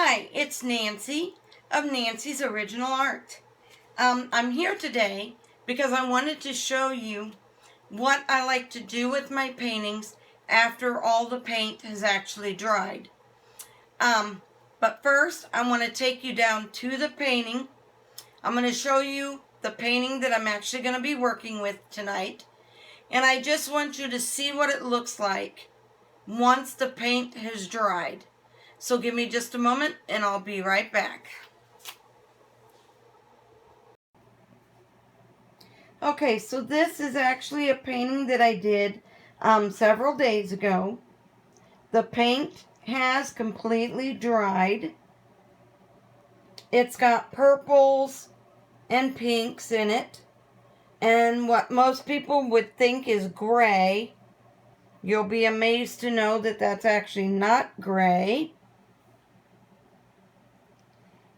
Hi, it's Nancy of Nancy's Original Art. I'm here today because I wanted to show you what I like to do with my paintings after all the paint has actually dried. But first, I want to take you down to the painting. I'm going to show you the painting that I'm actually going to be working with tonight. And I just want you to see what it looks like once the paint has dried. So give me just a moment and I'll be right back. Okay, so this is actually a painting that I did several days ago. The paint has completely dried. It's got purples and pinks in it. And what most people would think is gray, you'll be amazed to know that that's actually not gray.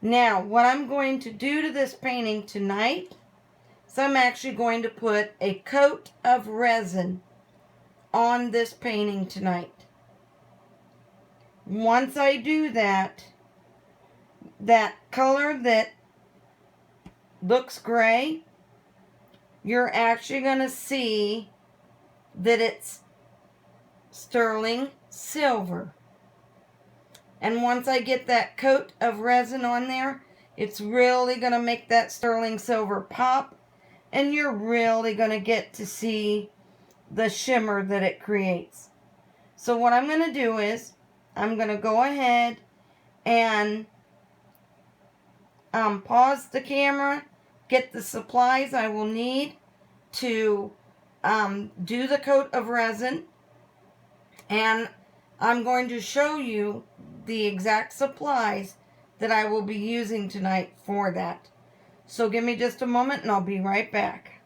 Now, what I'm going to do to this painting tonight is I'm actually going to put a coat of resin on this painting tonight. Once I do that, that color that looks gray, you're actually going to see that it's sterling silver. And once I get that coat of resin on there, it's really going to make that sterling silver pop. And you're really going to get to see the shimmer that it creates. So what I'm going to do is, I'm going to go ahead and pause the camera, get the supplies I will need to do the coat of resin. And I'm going to show you the exact supplies that I will be using tonight for that. So give me just a moment and I'll be right back.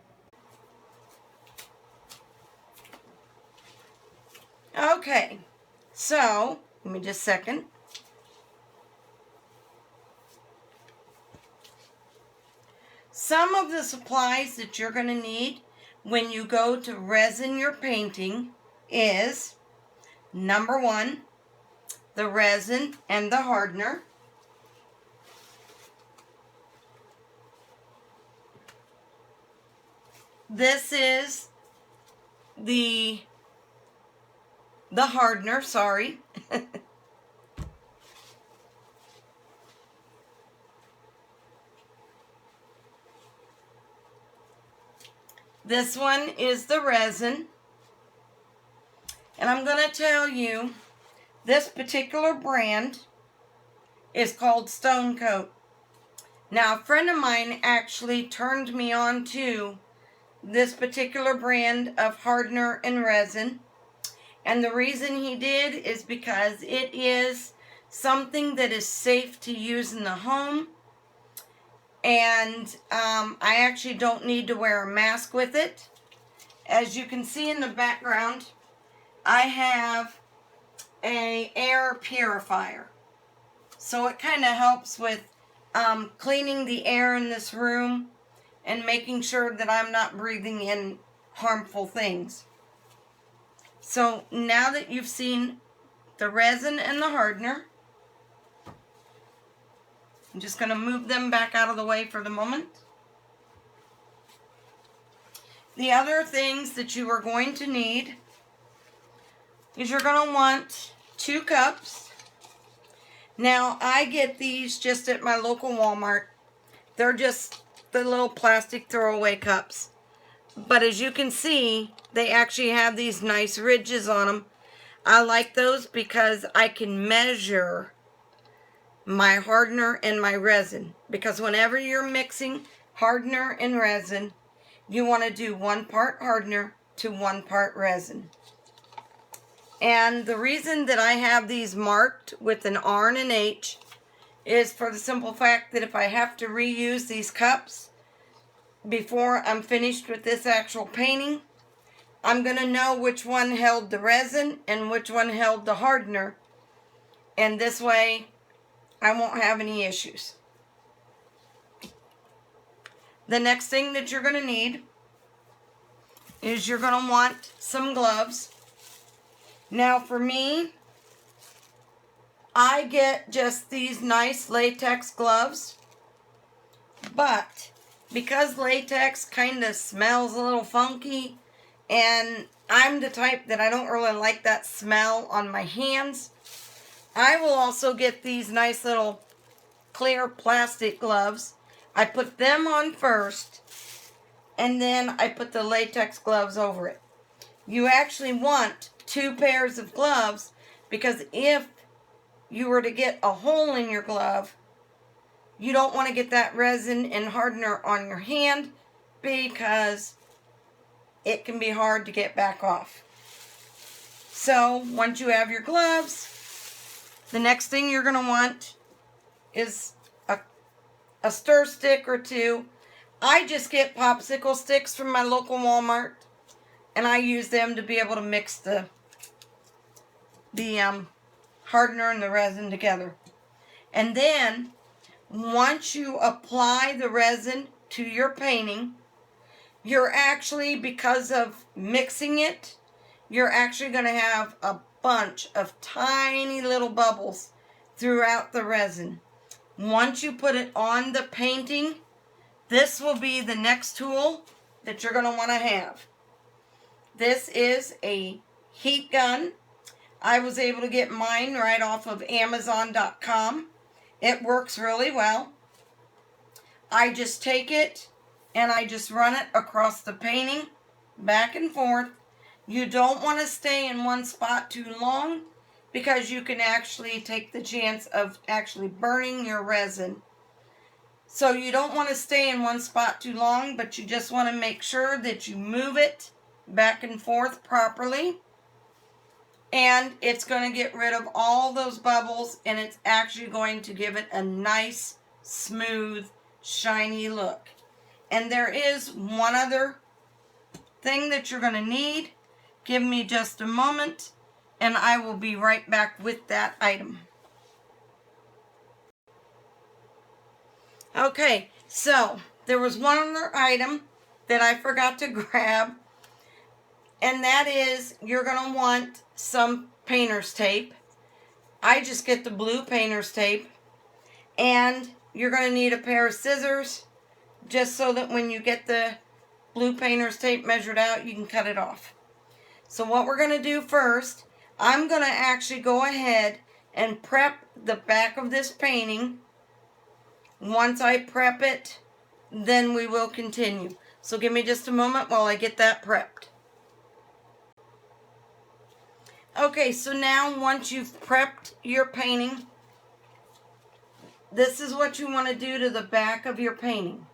Okay, so give me just a second. Some of the supplies that you're going to need when you go to resin your painting is, number one, the resin and the hardener. This is the hardener, sorry. This one is the resin. And I'm going to tell you, this particular brand is called Stone Coat. Now, a friend of mine actually turned me on to this particular brand of hardener and resin. And the reason he did is because it is something that is safe to use in the home. And I actually don't need to wear a mask with it. As you can see in the background, I have an air purifier. So it kind of helps with cleaning the air in this room and making sure that I'm not breathing in harmful things. So now that you've seen the resin and the hardener, I'm just going to move them back out of the way for the moment. The other things that you are going to need is you're going to want 2 cups. Now, I get these just at my local Walmart. They're just the little plastic throwaway cups. But as you can see, they actually have these nice ridges on them. I like those because I can measure my hardener and my resin. Because whenever you're mixing hardener and resin, you want to do 1 part hardener to 1 part resin. And the reason that I have these marked with an R and an H is for the simple fact that if I have to reuse these cups before I'm finished with this actual painting, I'm going to know which one held the resin and which one held the hardener. And this way, I won't have any issues. The next thing that you're going to need is you're going to want some gloves. Now for me, I get just these nice latex gloves, but because latex kind of smells a little funky, and I'm the type that I don't really like that smell on my hands, I will also get these nice little clear plastic gloves. I put them on first, and then I put the latex gloves over it. You actually want 2 pairs of gloves, because if you were to get a hole in your glove, you don't want to get that resin and hardener on your hand, because it can be hard to get back off. So once you have your gloves, the next thing you're going to want is a stir stick or 2. I just get popsicle sticks from my local Walmart, and I use them to be able to mix the hardener and the resin together. And then once you apply the resin to your painting, you're actually, because of mixing it, you're actually going to have a bunch of tiny little bubbles throughout the resin. Once you put it on the painting, this will be the next tool that you're going to want to have. This is a heat gun. I was able to get mine right off of Amazon.com. It works really well. I just take it and I just run it across the painting, back and forth. You don't want to stay in one spot too long, because you can actually take the chance of actually burning your resin. So you don't want to stay in one spot too long, but you just want to make sure that you move it back and forth properly. And it's going to get rid of all those bubbles, and it's actually going to give it a nice, smooth, shiny look. And there is one other thing that you're going to need. Give me just a moment, and I will be right back with that item. Okay, so there was one other item that I forgot to grab, and that is, you're going to want some painter's tape. I just get the blue painter's tape, and you're going to need a pair of scissors, just so that when you get the blue painter's tape measured out, you can cut it off. So what we're going to do first, I'm going to actually go ahead and prep the back of this painting. Once I prep it, then we will continue. So give me just a moment while I get that prepped. Okay, so now once you've prepped your painting, this is what you want to do to the back of your painting.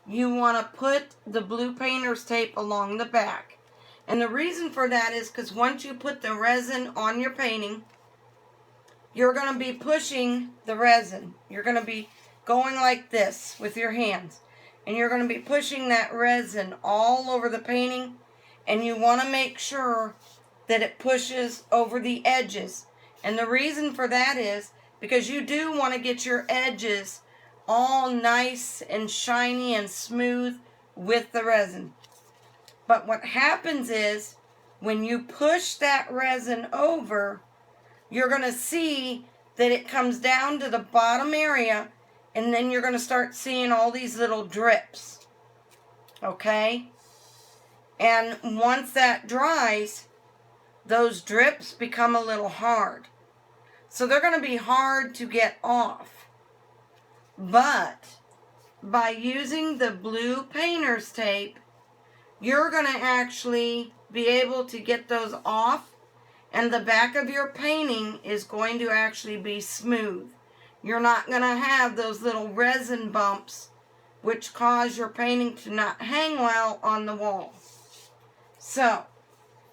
You want to put the blue painter's tape along the back. And the reason for that is because once you put the resin on your painting, you're going to be pushing the resin. You're going to be going like this with your hands. And you're going to be pushing that resin all over the painting. And you want to make sure that it pushes over the edges. And the reason for that is because you do want to get your edges all nice and shiny and smooth with the resin. But what happens is, when you push that resin over, you're going to see that it comes down to the bottom area, and then you're going to start seeing all these little drips. Okay? And once that dries, those drips become a little hard. So they're going to be hard to get off. But by using the blue painter's tape, you're going to actually be able to get those off, and the back of your painting is going to actually be smooth. You're not going to have those little resin bumps which cause your painting to not hang well on the wall. So,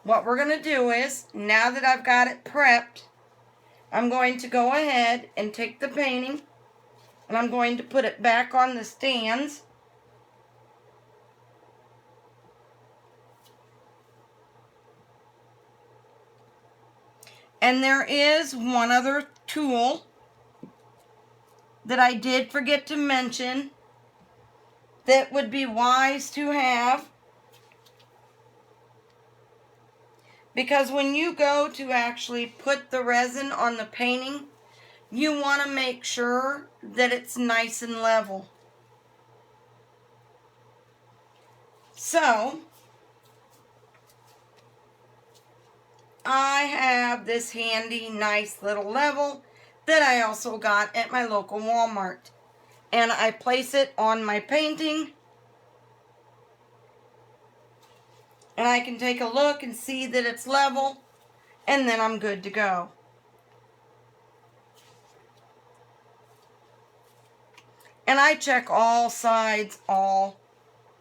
what we're going to do is, now that I've got it prepped, I'm going to go ahead and take the painting, and I'm going to put it back on the stands. And there is one other tool that I did forget to mention that would be wise to have. Because when you go to actually put the resin on the painting, you want to make sure that it's nice and level. So, I have this handy, nice little level that I also got at my local Walmart. And I place it on my painting. And I can take a look and see that it's level. And then I'm good to go. And I check all sides, all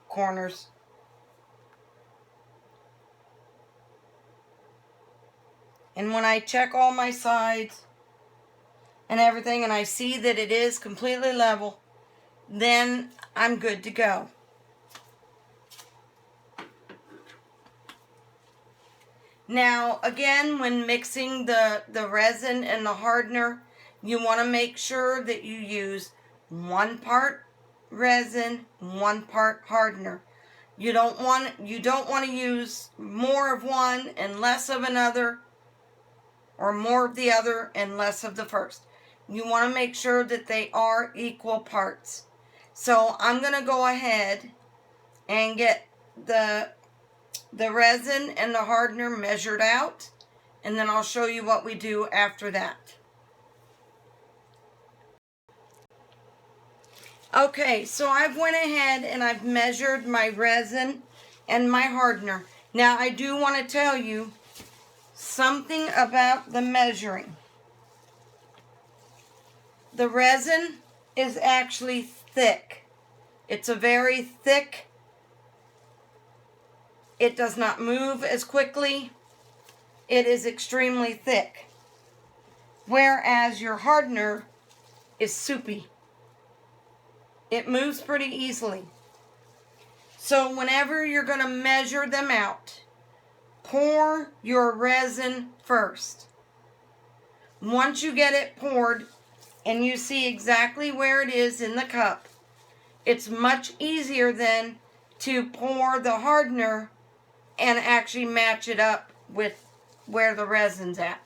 corners. And when I check all my sides and everything and I see that it is completely level, then I'm good to go. Now, again, when mixing the resin and the hardener, you want to make sure that you use 1 part resin, 1 part hardener. You don't want to use more of one and less of another, or more of the other and less of the first. You want to make sure that they are equal parts. So I'm going to go ahead and get the resin and the hardener measured out, and then I'll show you what we do after that. Okay, so I've went ahead and I've measured my resin and my hardener. Now I do want to tell you something about the measuring. The resin is actually thick. It's a very thick. It does not move as quickly. It is extremely thick. Whereas your hardener is soupy. It moves pretty easily. So whenever you're going to measure them out, pour your resin first. Once you get it poured and you see exactly where it is in the cup, it's much easier then to pour the hardener and actually match it up with where the resin's at.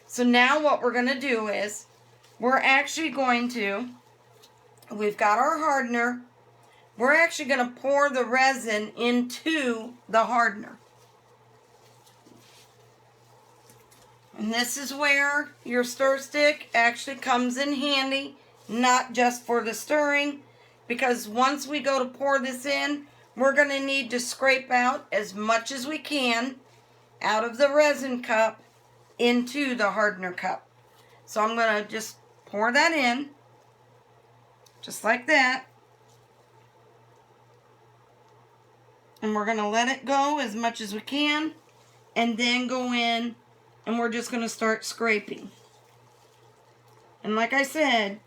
So now what we're going to do is we're actually going to, we've got our hardener, we're actually going to pour the resin into the hardener. And this is where your stir stick actually comes in handy, not just for the stirring, because once we go to pour this in, we're going to need to scrape out as much as we can out of the resin cup into the hardener cup. So I'm going to just pour that in, just like that. And we're going to let it go as much as we can, and then go in, and we're just going to start scraping. And like I said,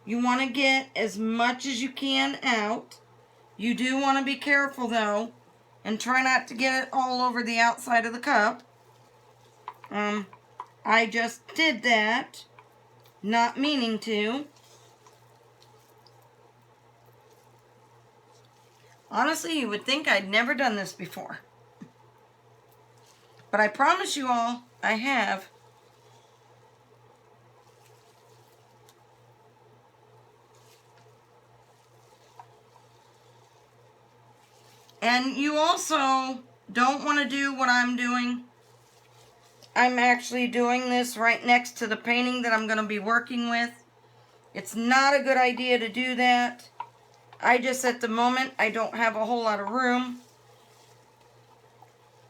you want to get as much as you can out. You do want to be careful though, and try not to get it all over the outside of the cup. I just did that, not meaning to. Honestly, you would think I'd never done this before. But I promise you all, I have. And you also don't want to do what I'm doing. I'm actually doing this right next to the painting that I'm going to be working with. It's not a good idea to do that. I just, at the moment, I don't have a whole lot of room.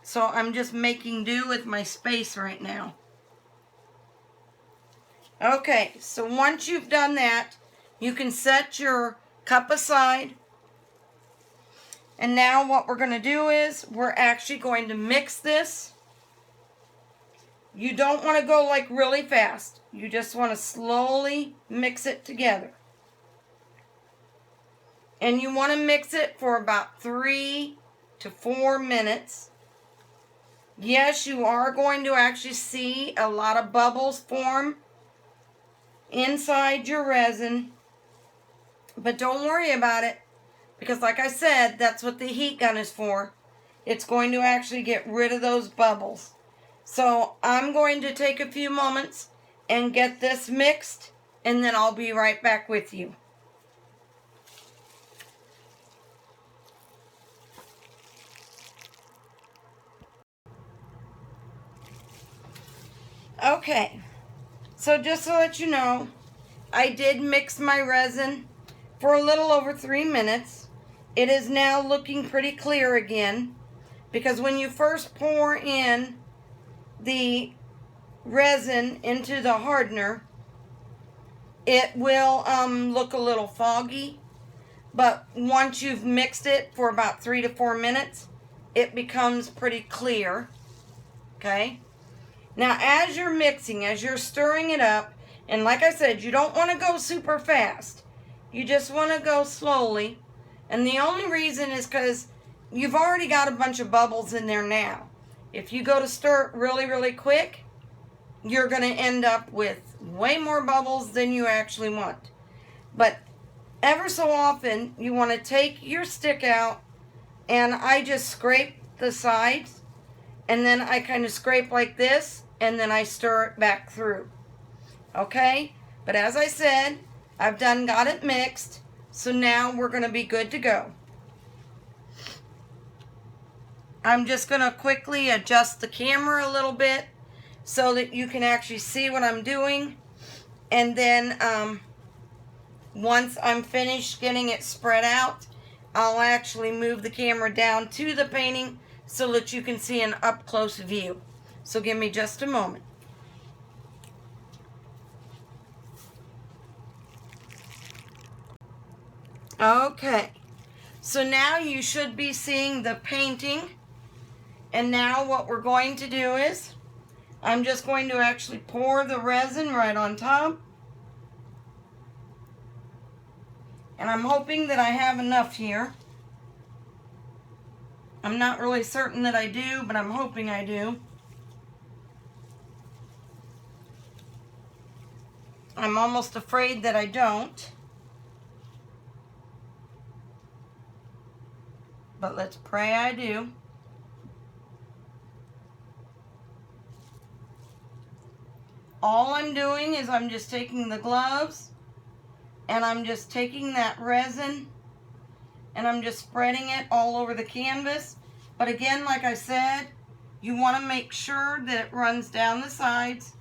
So I'm just making do with my space right now. Okay, so once you've done that, you can set your cup aside. And now what we're going to do is we're actually going to mix this. You don't want to go like really fast. You just want to slowly mix it together. And you want to mix it for about 3 to 4 minutes. Yes, you are going to actually see a lot of bubbles form inside your resin. But don't worry about it, because like I said, that's what the heat gun is for. It's going to actually get rid of those bubbles. So I'm going to take a few moments and get this mixed, and then I'll be right back with you. Okay, so just to let you know, I did mix my resin for a little over 3 minutes. It is now looking pretty clear again, because when you first pour in the resin into the hardener, it will look a little foggy, but once you've mixed it for about 3 to 4 minutes, it becomes pretty clear. Okay, now as you're mixing, as you're stirring it up, and like I said, you don't want to go super fast, you just want to go slowly. And the only reason is because you've already got a bunch of bubbles in there now. If you go to stir it really, really quick, you're going to end up with way more bubbles than you actually want. But ever so often, you want to take your stick out, and I just scrape the sides, and then I kind of scrape like this, and then I stir it back through. Okay? But as I said, I've got it mixed, so now we're going to be good to go. I'm just going to quickly adjust the camera a little bit so that you can actually see what I'm doing. And then once I'm finished getting it spread out, I'll actually move the camera down to the painting so that you can see an up-close view. So give me just a moment. Okay, so now you should be seeing the painting. And now what we're going to do is, I'm just going to actually pour the resin right on top. And I'm hoping that I have enough here. I'm not really certain that I do, but I'm hoping I do. I'm almost afraid that I don't. But let's pray I do. All I'm doing is I'm just taking the gloves, and I'm just taking that resin, and I'm just spreading it all over the canvas. But again, like I said, you want to make sure that it runs down the sides.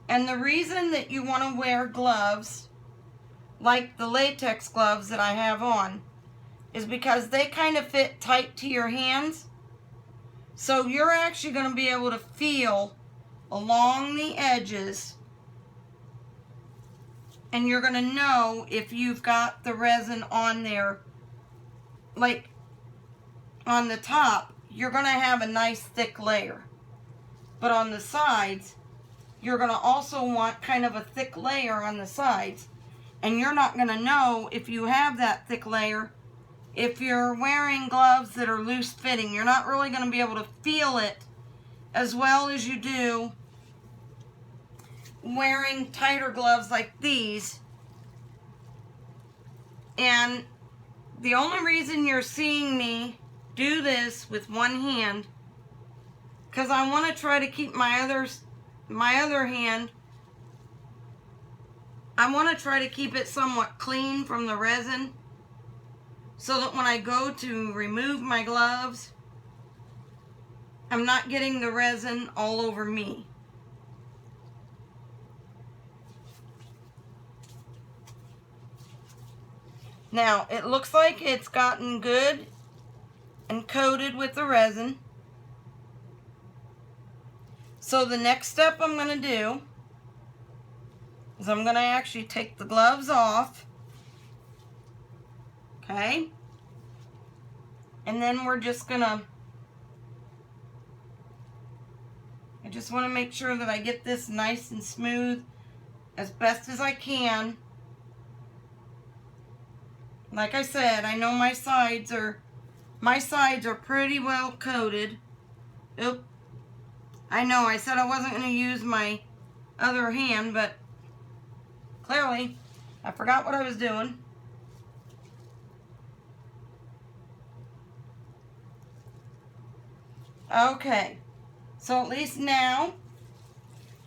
And the reason that you want to wear gloves, like the latex gloves that I have on, is because they kind of fit tight to your hands. So you're actually going to be able to feel along the edges, and you're going to know if you've got the resin on there. Like on the top, you're going to have a nice thick layer. But on the sides, you're going to also want kind of a thick layer on the sides. And you're not going to know if you have that thick layer. If you're wearing gloves that are loose fitting, you're not really going to be able to feel it as well as you do wearing tighter gloves like these. And the only reason you're seeing me do this with one hand, because I want to try to keep my other hand, I want to try to keep it somewhat clean from the resin, so that when I go to remove my gloves, I'm not getting the resin all over me. Now, it looks like it's gotten good and coated with the resin. So the next step I'm going to do is I'm going to actually take the gloves off. Okay? And then we're just going to, I just want to make sure that I get this nice and smooth as best as I can. Like I said, I know my sides are pretty well coated. Oop. I know I said I wasn't going to use my other hand, but clearly I forgot what I was doing. Okay, so at least now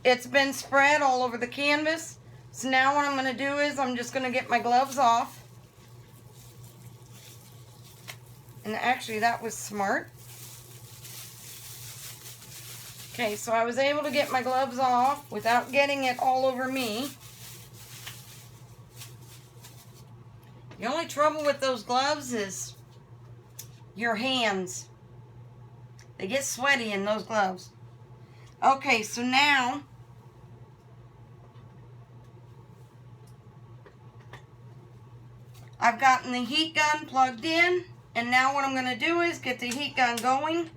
it's been spread all over the canvas. So now what I'm going to do is I'm just going to get my gloves off. And actually that was smart. Okay, so I was able to get my gloves off without getting it all over me. The only trouble with those gloves is your hands. They get sweaty in those gloves. Okay, so now I've gotten the heat gun plugged in, and now what I'm going to do is get the heat gun going.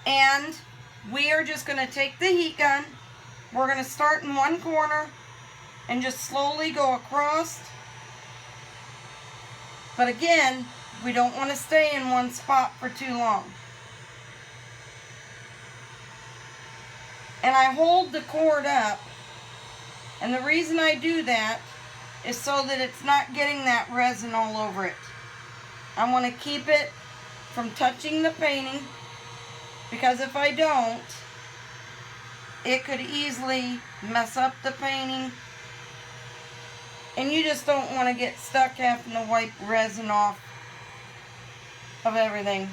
And we are just going to take the heat gun. We're going to start in one corner and just slowly go across. But again, we don't want to stay in one spot for too long. And I hold the cord up. And the reason I do that is so that it's not getting that resin all over it. I want to keep it from touching the painting, because if I don't, it could easily mess up the painting. And you just don't want to get stuck having to wipe resin off of everything.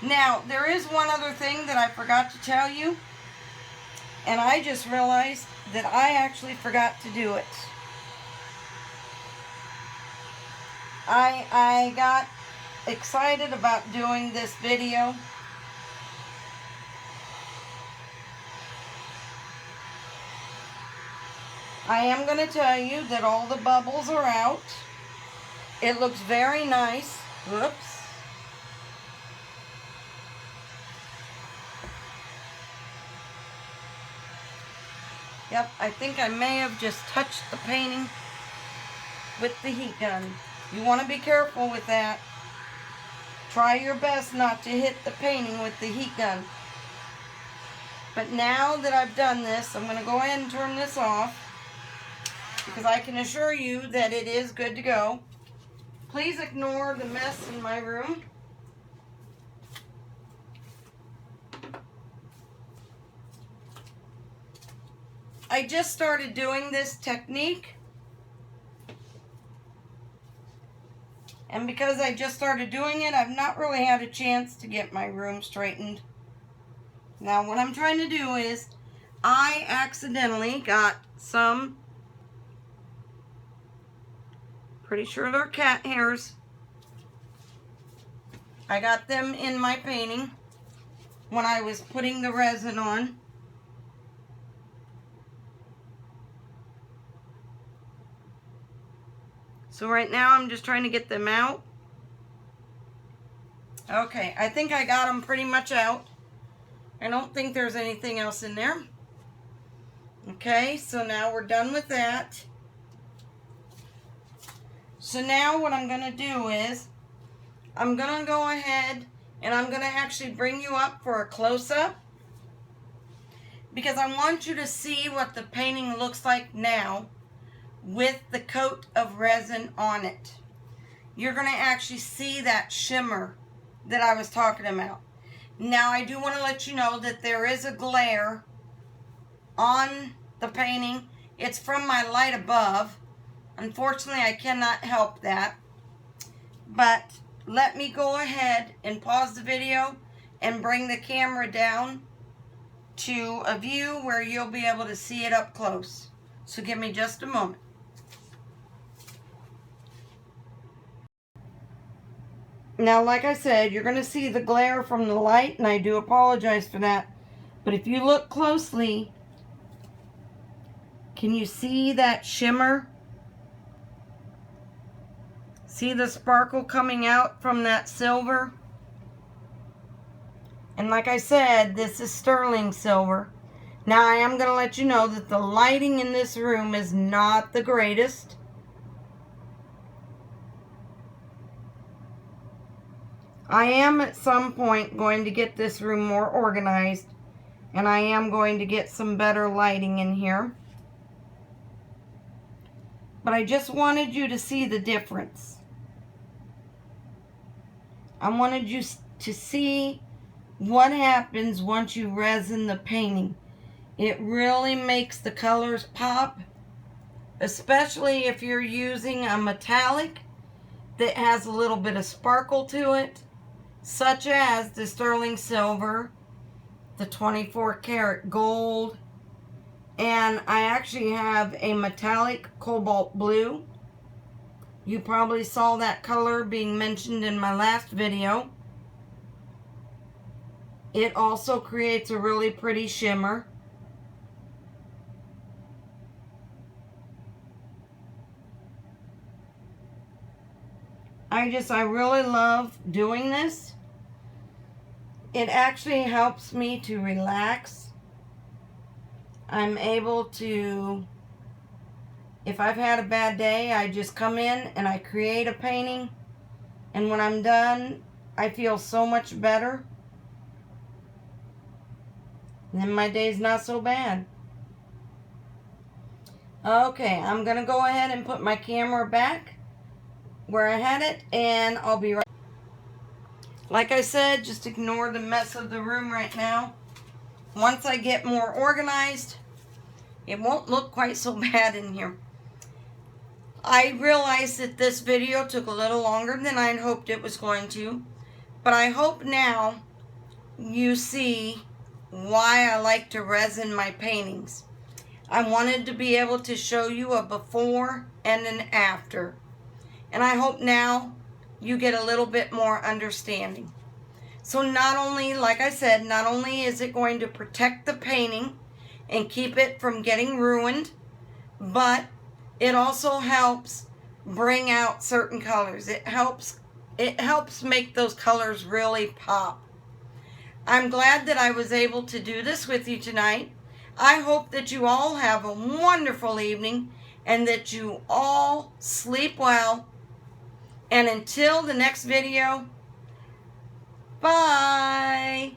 Now, there is one other thing that I forgot to tell you, and I just realized that I actually forgot to do it. I got excited about doing this video. I am going to tell you that all the bubbles are out. It looks very nice. Whoops. Yep, I think I may have just touched the painting with the heat gun. You want to be careful with that. Try your best not to hit the painting with the heat gun. But now that I've done this, I'm going to go ahead and turn this off, because I can assure you that it is good to go. Please ignore the mess in my room. I just started doing this technique, and because I just started doing it, I've not really had a chance to get my room straightened. Now what I'm trying to do is, I accidentally got some, pretty sure they're cat hairs. I got them in my painting when I was putting the resin on. So right now I'm just trying to get them out. Okay, I think I got them pretty much out. I don't think there's anything else in there. Okay, so now we're done with that. So now what I'm going to do is, I'm going to go ahead and I'm going to actually bring you up for a close-up, because I want you to see what the painting looks like now with the coat of resin on it. You're going to actually see that shimmer that I was talking about. Now I do want to let you know that there is a glare on the painting. It's from my light above. Unfortunately, I cannot help that. But let me go ahead and pause the video and bring the camera down to a view where you'll be able to see it up close. So give me just a moment. Now, like I said, you're going to see the glare from the light, and I do apologize for that. But if you look closely, can you see that shimmer? See the sparkle coming out from that silver? And like I said, this is sterling silver. Now, I am going to let you know that the lighting in this room is not the greatest. I am at some point going to get this room more organized, and I am going to get some better lighting in here. But I just wanted you to see the difference. I wanted you to see what happens once you resin the painting. It really makes the colors pop, especially if you're using a metallic that has a little bit of sparkle to it, such as the sterling silver, the 24 karat gold, and I actually have a metallic cobalt blue. You probably saw that color being mentioned in my last video. It also creates a really pretty shimmer. I really love doing this. It actually helps me to relax. I'm able to, if I've had a bad day, I just come in and I create a painting. And when I'm done, I feel so much better. And then my day's not so bad. Okay, I'm going to go ahead and put my camera back where I had it, and I'll be right. Like I said, just ignore the mess of the room right now. Once I get more organized, it won't look quite so bad in here. I realized that this video took a little longer than I had hoped it was going to, but I hope now you see why I like to resin my paintings. I wanted to be able to show you a before and an after. And I hope now you get a little bit more understanding. So not only, like I said, not only is it going to protect the painting and keep it from getting ruined, but it also helps bring out certain colors. It helps make those colors really pop. I'm glad that I was able to do this with you tonight. I hope that you all have a wonderful evening and that you all sleep well. And until the next video, bye.